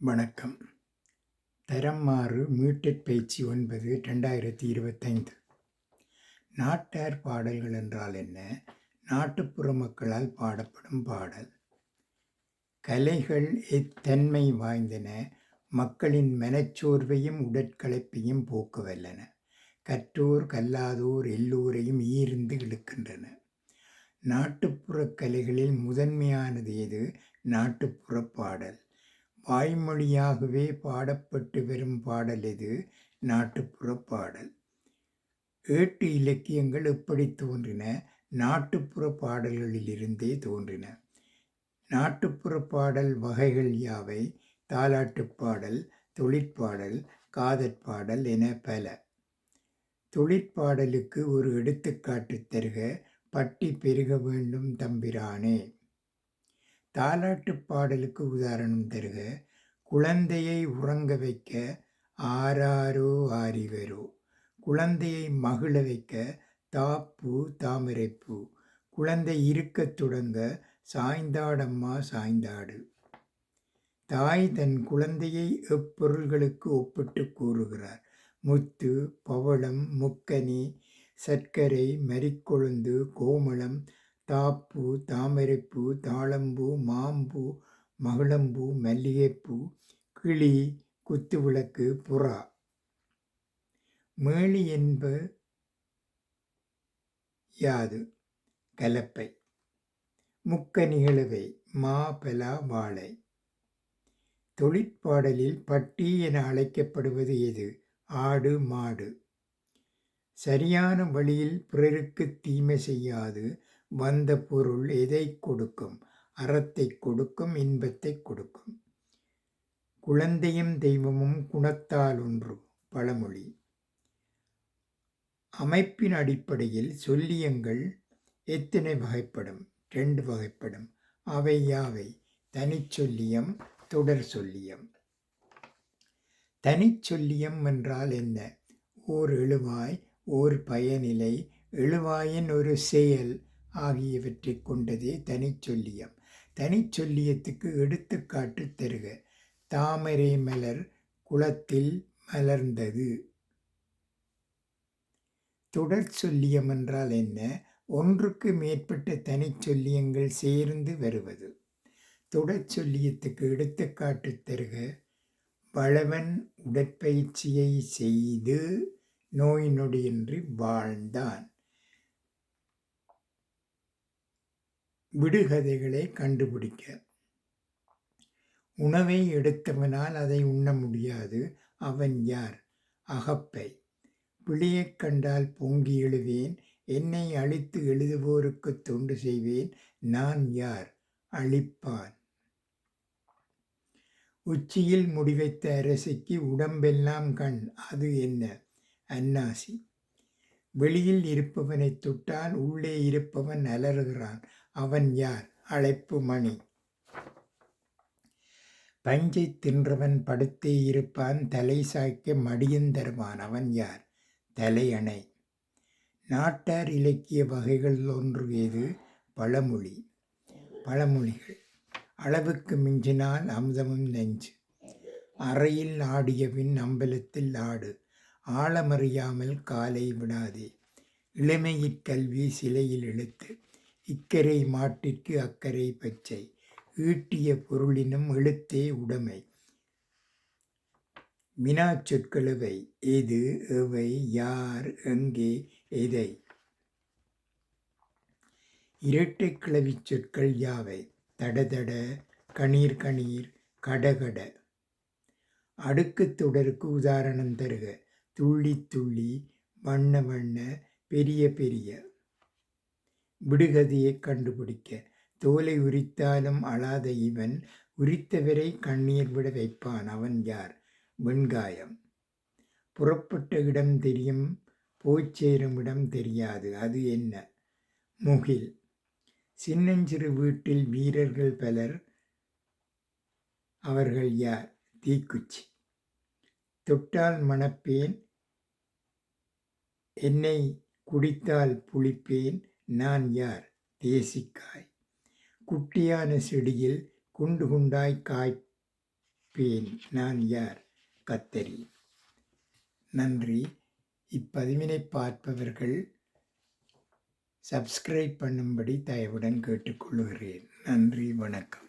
வணக்கம். தரம் மாறு மீட்டெட் பயிற்சி 9 2025. நாட்டார் பாடல்கள் என்றால் என்ன? நாட்டுப்புற மக்களால் பாடப்படும் பாடல். கலைகள் எத்தன்மை வாய்ந்தன, மக்களின் மனச்சோர்வையும் உடற்களைப்பையும் போக்கவல்லன. கற்றோர் கல்லாதோர் எல்லோரையும் ஈர்ந்து இழுக்கின்றன. நாட்டுப்புறக் கலைகளில் முதன்மையானது எது? நாட்டுப்புற பாடல். வாய்மொழியாகவே பாடப்பட்டு வரும் பாடல் எது? நாட்டுப்புற பாடல். ஏட்டு இலக்கியங்கள் எப்படி தோன்றின? நாட்டுப்புற பாடல்களிலிருந்தே தோன்றின. நாட்டுப்புற பாடல் வகைகள் யாவை? தாலாட்டுப் பாடல், தொழிற்பாடல், காதற்பாடல் என பல. தொழிற்பாடலுக்கு ஒரு எடுத்துக்காட்டு தருக. பட்டி பெருக வேண்டும் தம்பிரானே. தாலாட்டுப் பாடலுக்கு உதாரணம் தருக. குழந்தையை உறங்க வைக்க ஆராரோ ஆரிவரோ. குழந்தையை மகிழ வைக்க தாப்பூ தாமரைப்பூ. குழந்தை இருக்கத் தொடங்க சாய்ந்தாடம்மா சாய்ந்தாடு. தாய் தன் குழந்தையை எப்பொருள்களுக்கு ஒப்பிட்டு கூறுகிறார்? முத்து, பவளம், முக்கனி, சர்க்கரை, மரிக்கொழுந்து, கோமளம், தாப்பூ, தாமரைப்பூ, தாழம்பூ, மாம்பூ, மகிழம்பூ, மல்லிகைப்பூ, கிளி, குத்துவிளக்கு, புறா. மேளி என்ப யாது? கலப்பை. முக்கனிகளவை மா, பலா, வாழை. தொழிற்பாடலில் பட்டி என அழைக்கப்படுவது எது? ஆடு, மாடு. சரியான வழியில் பிறருக்கு தீமை செய்யாது வந்த பொருள் எதை கொடுக்கும்? அறத்தை கொடுக்கும், இன்பத்தை கொடுக்கும். குழந்தையும் தெய்வமும் குணத்தால் ஒன்று. பழமொழி. அமைப்பின் அடிப்படையில் சொல்லியங்கள் எத்தனை வகைப்படும்? 2 வகைப்படும். அவை யாவை? தனிச்சொல்லியம், தொடர் சொல்லியம். தனிச்சொல்லியம் என்றால் என்ன? ஓர் எழுவாய், ஓர் பயனிலை, எழுவாயின் ஒரு செயல் ஆகியவற்றை கொண்டதே தனிச்சொல்லியம். தனிச்சொல்லியத்துக்கு எடுத்துக்காட்டு தருக. தாமரை மலர் குளத்தில் மலர்ந்தது. தொடர் சொல்லியம் என்றால் என்ன? ஒன்றுக்கு மேற்பட்ட தனிச்சொல்லியங்கள் சேர்ந்து வருவது. தொடர் சொல்லியத்துக்கு எடுத்துக்காட்டு தருக. வளவன் உடற்பயிற்சியை செய்து நோய் நொடியின்றி வாழ்ந்தான். விடுகதைகளை கண்டுபிடிக்க. உணவை எடுத்தவனால் அதை உண்ண முடியாது. அவன் யார்? அகப்பை. பிழையைக் கண்டால் பொங்கி எழுவேன். என்னை அழித்து எழுதுவோருக்கு தொண்டு செய்வேன். நான் யார்? அழிப்பான். உச்சியில் முடிவைத்த அரசிக்கு உடம்பெல்லாம் கண். அது என்ன? அன்னாசி. வெளியில் இருப்பவனை தொட்டால் உள்ளே இருப்பவன் அலறுகிறான். அவன் யார்? அழைப்பு மணி. பஞ்சை தின்றவன் படுத்தே இருப்பான். தலை சாய்க்க மடியும் தருவான். அவன் யார்? தலையணை. நாட்டார் இலக்கிய வகைகள் ஒன்று ஏது? பழமொழி. பழமொழிகள். அளவுக்கு மிஞ்சினால் அமுதமும் நஞ்சு. அறையில் ஆடியபின் அம்பலத்தில் ஆடு. ஆழமறியாமல் காலை விடாதே. இளமையிற் கல்வி சிலையில் எழுத்து. இக்கரை மாட்டிற்கு அக்கரை பச்சை. ஈட்டிய பொருளினும் எழுத்தே உடைமை. வினாச் சொற்கள் எவை? எது, எவை, யார், எங்கே, எதை. இரட்டை கிளவிச் சொற்கள் யாவை? தடதட, கணீர் கணீர், கடகட. அடுக்குத் தொடருக்கு உதாரணம் தருக. துள்ளி துள்ளி, வண்ண வண்ண, பெரிய பெரிய. விடுகதையை கண்டுபிடிக்க. தோலை உரித்தாலும் அழாத இவன் உரித்தவரை கண்ணீர் விட வைப்பான். அவன் யார்? வெண்காயம். புறப்பட்ட இடம் தெரியும், போய்ச்சேரும் இடம் தெரியாது. அது என்ன? முகில். சின்னஞ்சிறு வீட்டில் வீரர்கள் பலர். அவர்கள் யார்? தீக்குச்சி. தொட்டால் மணப்பேன், என்னை குடித்தால் புளிப்பேன். நான் யார்? தேசிக்காய். குட்டியான செடியில் குண்டு குண்டாய் காய் பேன். நான் யார்? கத்தரி. நன்றி. இப்பதிவினை பார்ப்பவர்கள் சப்ஸ்கிரைப் பண்ணும்படி தயவுடன் கேட்டுக்கொள்கிறேன். நன்றி, வணக்கம்.